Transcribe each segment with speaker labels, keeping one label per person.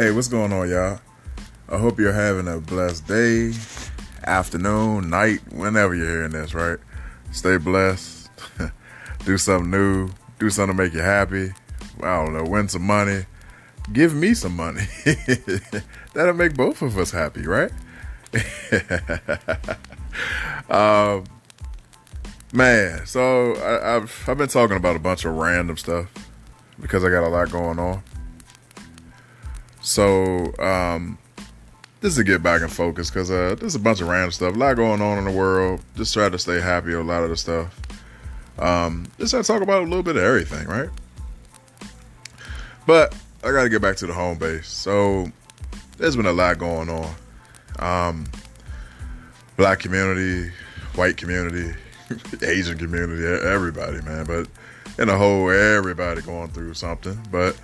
Speaker 1: Hey, what's going on, y'all? I hope you're having a blessed day, afternoon, night, whenever you're hearing this, right? Stay blessed. Do something new. Do something to make you happy. I don't know, win some money. Give me some money. That'll make both of us happy, right? um, Man, so I've been talking about a bunch of random stuff because I got a lot going on. So just to get back in focus, because there's a bunch of random stuff, a lot going on in the world. Just try to stay happy with a lot of the stuff. Just try to talk about a little bit of everything, right? But I got to get back to the home base. So there's been a lot going on. Black community, white community, Asian community, everybody, man. But in a whole, everybody going through something. But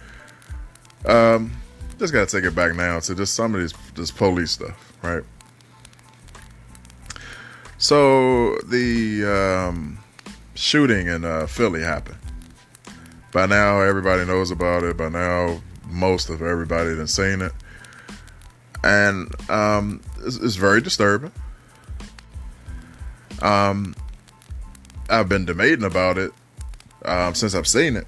Speaker 1: just got to take it back now to just some of this police stuff, right? So the shooting in Philly happened. By now, everybody knows about it. By now, most of everybody has seen it. And it's very disturbing. I've been debating about it since I've seen it.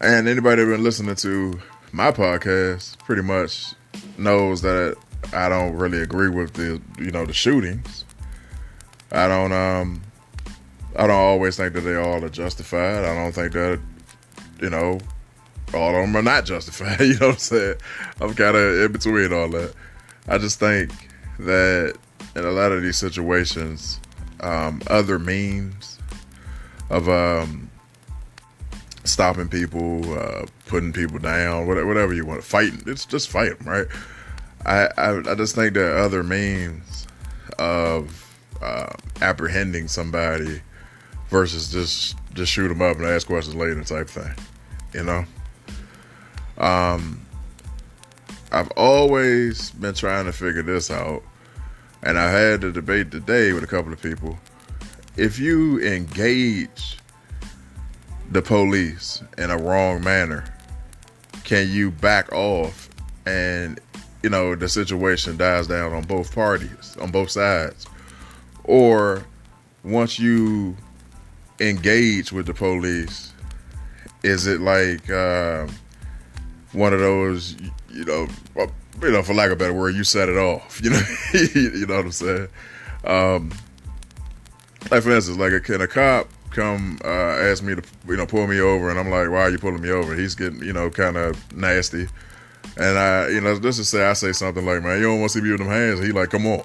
Speaker 1: And anybody that's been listening to my podcast pretty much knows that I don't really agree with the shootings. I don't always think that they all are justified. I don't think that all of them are not justified. You know what I'm saying? I'm kind of in between all that. I just think that in a lot of these situations, other means of stopping people, putting people down, whatever you want, fighting. It's just fight them, right? I just think there are other means of apprehending somebody versus just shoot them up and ask questions later type thing. You know, I've always been trying to figure this out, and I had the debate today with a couple of people. If you engage the police in a wrong manner, can you back off and the situation dies down on both parties, on both sides? Or once you engage with the police, is it like one of those, for lack of a better word, you set it off, you know what I'm saying? Like for instance, like can a cop come ask me to pull me over, and I'm like, why are you pulling me over? He's getting kind of nasty, and let's just say I say something like, man, you don't want to see me with them hands. He like, come on,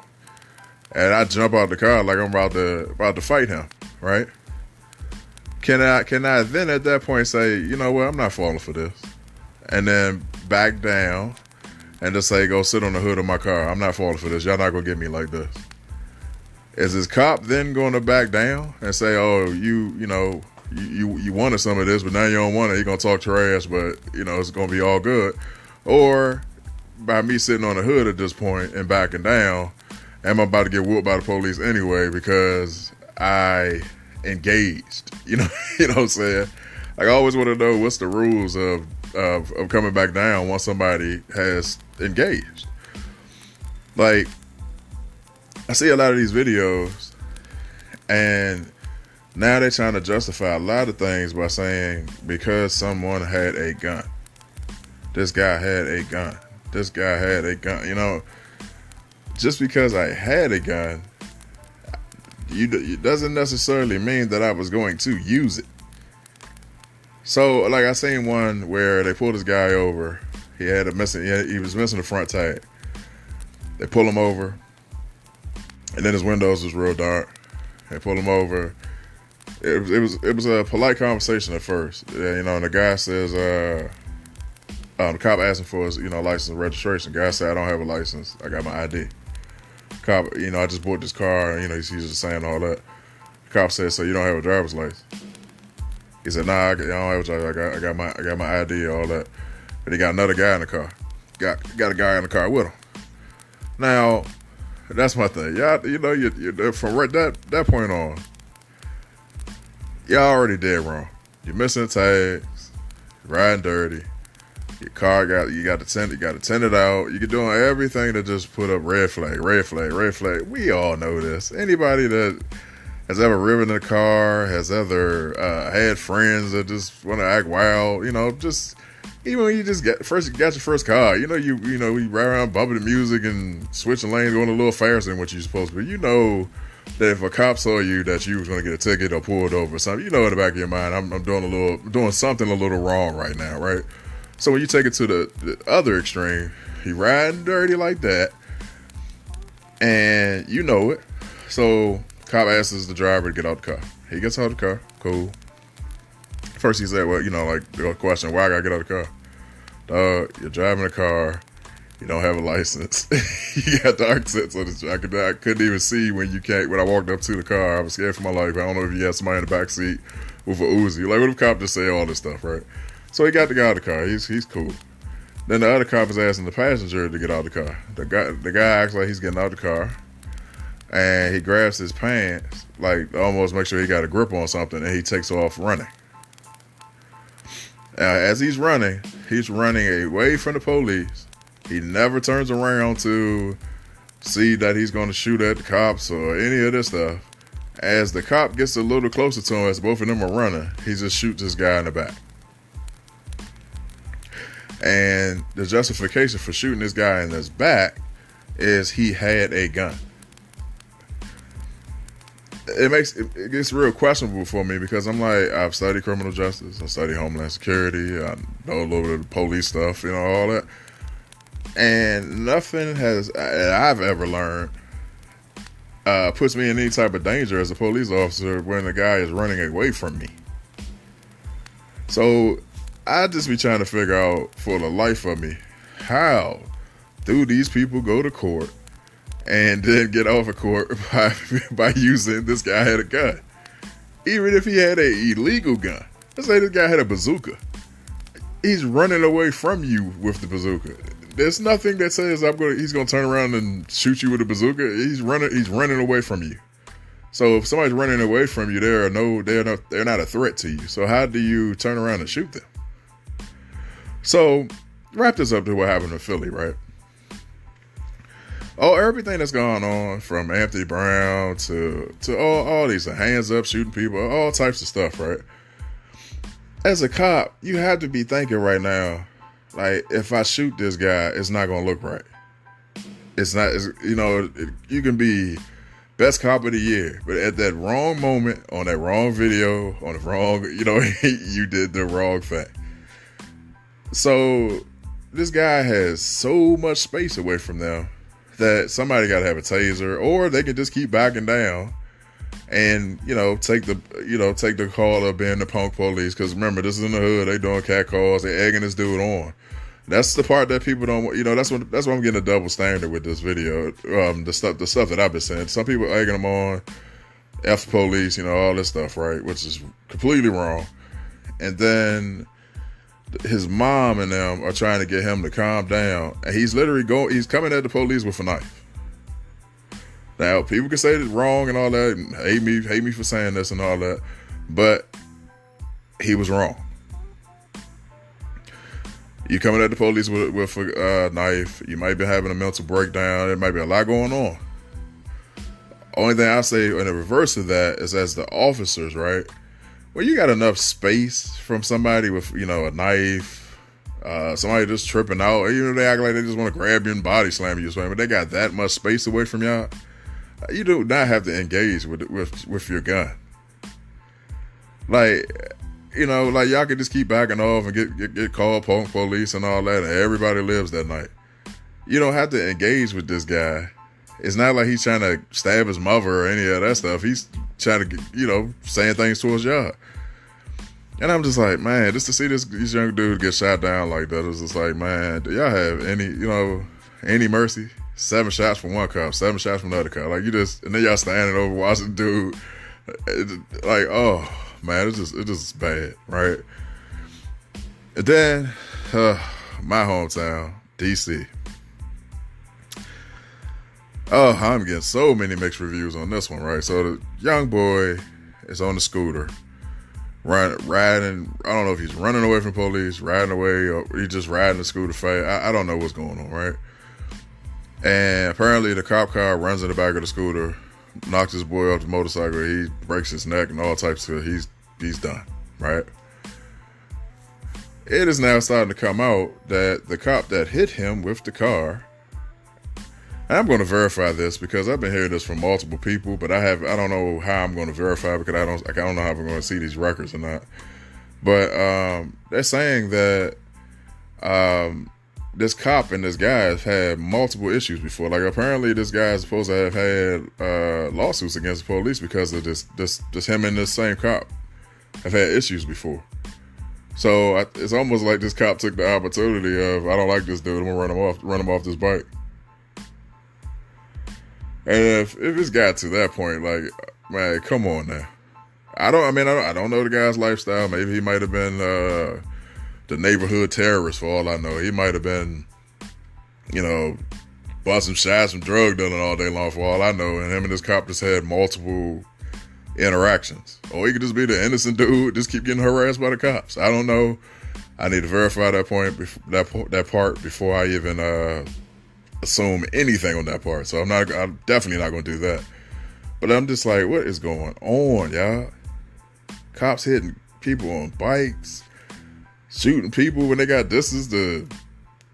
Speaker 1: and I jump out the car like I'm about to fight him, right? Can I then at that point say, you know what, I'm not falling for this, and then back down and just say, go sit on the hood of my car. I'm not falling for this. Y'all not gonna get me like this. Is this cop then going to back down and say, oh, you wanted some of this, but now you don't want it? You're going to talk trash, but, it's going to be all good. Or by me sitting on the hood at this point and backing down, am I about to get whooped by the police anyway because I engaged? You know what I'm saying? Like, I always want to know what's the rules of coming back down once somebody has engaged. Like, I see a lot of these videos, and now they're trying to justify a lot of things by saying because someone had a gun, this guy had a gun, this guy had a gun. Just because I had a gun, it doesn't necessarily mean that I was going to use it. So, like, I seen one where they pulled this guy over. He was missing the front tag. They pull him over. And then his windows was real dark. They pulled him over. It was a polite conversation at first. And the guy says, the cop asked him for his, license and registration. Guy said, I don't have a license. I got my ID. Cop, I just bought this car. He's just saying all that. The cop said, so you don't have a driver's license? He said, nah, I don't have a driver's license. I got my ID, all that. But he got another guy in the car. Got a guy in the car with him. Now, that's my thing. Y'all, you from right that point on, y'all already dead wrong. You're missing tags, riding dirty, Your car you got to tint it out. You're doing everything to just put up red flag, red flag, red flag. We all know this. Anybody that has ever driven in a car, has ever had friends that just want to act wild, just even when you just got your first car, we ride around bumping the music and switching lanes, going a little faster than what you're supposed to be. You know that if a cop saw you, that you was going to get a ticket or pulled over or something. In the back of your mind, I'm doing something a little wrong right now, right? So when you take it to the other extreme, he riding dirty like that, and you know it. So cop asks the driver to get out the car. He gets out of the car. Cool. First he said, well, like the question, why I gotta get out of the car? Dog, you're driving a car. You don't have a license. You got dark sets on this. I couldn't even see when I walked up to the car. I was scared for my life. I don't know if you had somebody in the back seat with a Uzi. Like, what if the cop just say all this stuff, right? So he got the guy out of the car. He's cool. Then the other cop is asking the passenger to get out of the car. The guy acts like he's getting out of the car, and he grabs his pants, like almost make sure he got a grip on something, and he takes off running. As he's running away from the police. He never turns around to see that he's going to shoot at the cops or any of this stuff. As the cop gets a little closer to him, as both of them are running, he just shoots this guy in the back. And the justification for shooting this guy in his back is he had a gun. It gets real questionable for me because I'm like, I've studied criminal justice, I studied homeland security, I know a little bit of the police stuff, all that. And nothing I've ever learned puts me in any type of danger as a police officer when the guy is running away from me. So I just be trying to figure out for the life of me, how do these people go to court and then get off of court by using this guy had a gun? Even if he had an illegal gun. Let's say this guy had a bazooka. He's running away from you with the bazooka. There's nothing that says he's gonna turn around and shoot you with a bazooka. He's running away from you. So if somebody's running away from you, they're not a threat to you. So how do you turn around and shoot them? So wrap this up to what happened in Philly, right? Oh, everything that's going on from Anthony Brown to all these hands up, shooting people, all types of stuff, right? As a cop, you have to be thinking right now, like, if I shoot this guy, it's not going to look right. It's not, you can be best cop of the year, but at that wrong moment, on that wrong video, on the wrong, you did the wrong thing. So this guy has so much space away from them that somebody got to have a taser, or they can just keep backing down and, take the call of being the punk police. Because remember, this is in the hood. They doing cat calls. They egging this dude on. That's the part that people don't, that's why I'm getting a double standard with this video. The stuff that I've been saying. Some people egging them on, F the police, all this stuff, right? Which is completely wrong. And then his mom and them are trying to get him to calm down, and he's he's coming at the police with a knife. Now, people can say it's wrong and all that, and hate me for saying this and all that, but he was wrong. You coming at the police with a knife, you might be having a mental breakdown, there might be a lot going on. Only thing I say in the reverse of that is, as the officers, right? Well, you got enough space from somebody with, a knife, somebody just tripping out, they act like they just want to grab you and body slam you, but they got that much space away from y'all. You do not have to engage with your gun. Like, like y'all can just keep backing off and get called police and all that, and everybody lives that night. You don't have to engage with this guy. It's not like he's trying to stab his mother or any of that stuff. He's trying to, saying things towards y'all. And I'm just like, man, just to see this young dude get shot down like that, it's just like, man, do y'all have any mercy? 7 shots from one cop, 7 shots from the other cop. Like, and then y'all standing over watching the dude. Like, oh, man, it's just bad, right? And then, my hometown, D.C. Oh, I'm getting so many mixed reviews on this one, right? So the young boy is on the scooter, riding. I don't know if he's running away from police, riding away, or he's just riding the scooter fast. I don't know what's going on, right? And apparently the cop car runs in the back of the scooter, knocks his boy off the motorcycle. He breaks his neck and all types of. He's done, right? It is now starting to come out that the cop that hit him with the car. And I'm going to verify this because I've been hearing this from multiple people, but I don't know how I'm going to verify because I don't know how I'm going to see these records or not. But they're saying that this cop and this guy have had multiple issues before. Like apparently this guy is supposed to have had lawsuits against the police because of this him and this same cop have had issues before. So it's almost like this cop took the opportunity of, I don't like this dude, I'm gonna run him off this bike. And if it's got to that point, like, man, come on now. I don't know the guy's lifestyle. Maybe he might have been the neighborhood terrorist for all I know. He might have been, busting shots from drug dealing all day long for all I know. And him and this cop just had multiple interactions. Or he could just be the innocent dude, just keep getting harassed by the cops. I don't know. I need to verify that part before I even assume anything on that part. So I'm definitely not going to do that. But I'm just like, what is going on, y'all? Cops hitting people on bikes, shooting people when they got distance to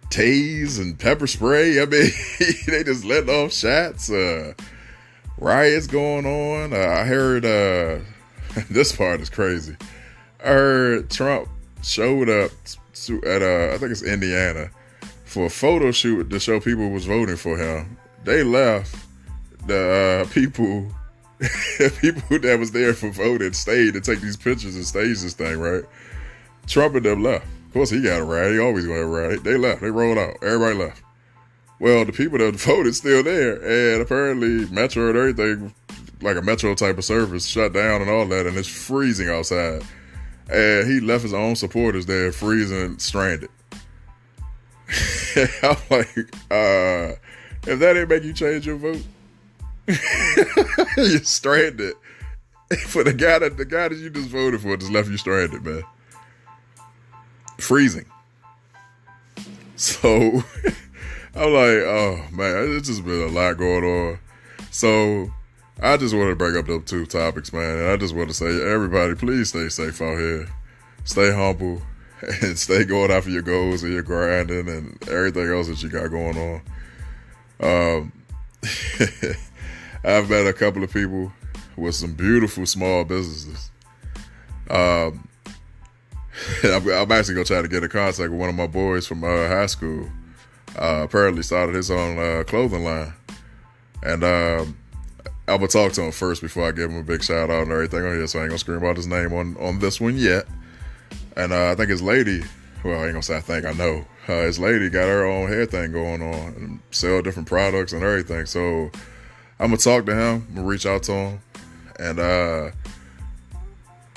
Speaker 1: tase and pepper spray. I mean, they just letting off shots. Riots going on. I heard, this part is crazy. I heard Trump showed up at, I think it's Indiana, for a photo shoot to show people was voting for him. They left. The people that was there for voting stayed to take these pictures and stage this thing, right? Trump and them left. Of course, he got a ride. He always got a ride. They left. They rolled out. Everybody left. Well, the people that voted still there, and apparently Metro and everything, like a Metro type of service, shut down and all that, and it's freezing outside. And he left his own supporters there, freezing, stranded. I'm like, if that ain't make you change your vote, you're stranded. For the guy that you just voted for just left you stranded, man. Freezing. So I'm like, oh man, it's just been a lot going on. So I just want to bring up those two topics, man. And I just want to say, everybody, please stay safe out here. Stay humble. And stay going after your goals and your grinding and everything else that you got going on. I've met a couple of people with some beautiful small businesses. I'm actually going to try to get in contact with one of my boys from high school. Apparently started his own clothing line. And I'm going to talk to him first before I give him a big shout out and everything on here. So I ain't going to scream out his name on this one yet. And I think his lady, well, I ain't gonna say I think, I know. His lady got her own hair thing going on and sell different products and everything. So I'm gonna talk to him. I'm gonna reach out to him. And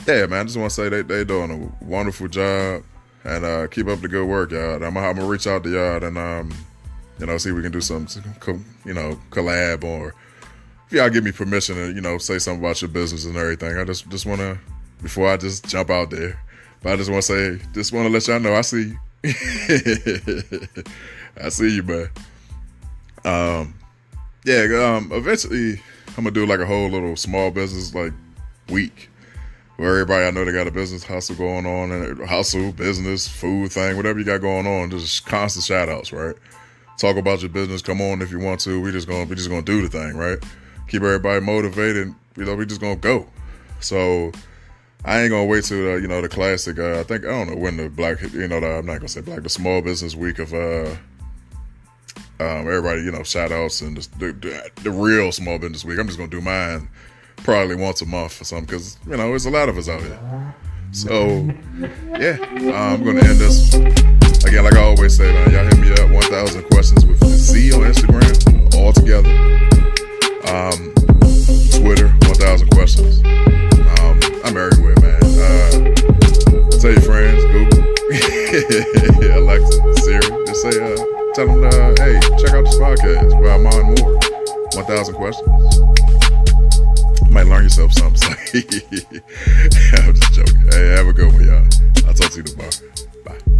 Speaker 1: yeah, man, I just want to say they doing a wonderful job. And keep up the good work, y'all. And I'm gonna reach out to y'all and see if we can do some, collab, or if y'all give me permission to, say something about your business and everything. I just want to, before I just jump out there. But I just want to let y'all know I see you. I see you, man. Eventually I'm gonna do like a whole little small business like week where everybody I know they got a business hustle going on, and hustle, business, food thing, whatever you got going on, just constant shout outs, right? Talk about your business, come on if you want to. We just gonna do the thing, right? Keep everybody motivated, we just gonna go. So I ain't gonna wait till the classic. I don't know when the black, I'm not gonna say black, the small business week of everybody, shout outs and the real small business week. I'm just gonna do mine probably once a month or something because there's a lot of us out here. So yeah, I'm gonna end this again. Like I always say, man, y'all hit me up 1,000 questions with Z on Instagram all together. Twitter 1,000 questions. I'm everywhere, man. Tell your friends, Google, Alexa, Siri. Just say, tell them, hey, check out this podcast by Amon Moore. 1,000 questions. Might learn yourself something. I'm just joking. Hey, have a good one, y'all. I'll talk to you tomorrow. Bye.